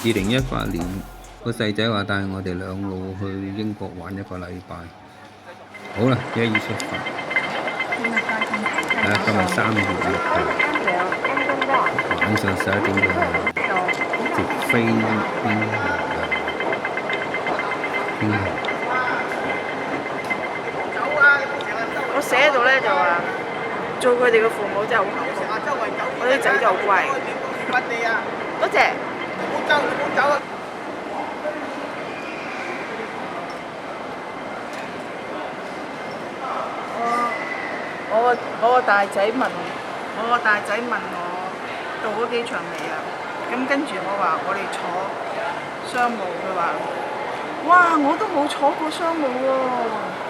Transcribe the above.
2018年，個細仔話帶我哋兩路去英國玩1個禮拜。好啦，1月出發。今日3月6號，晚上11點幾直飛英國。我寫喺度咧就話，做佢哋嘅父母真係好幸福，我啲仔就好乖。多謝。唔好走啊！我個大仔問我到咗機場未啊？咁跟住我話我哋坐商務，佢話：哇，我都冇坐過商務喎。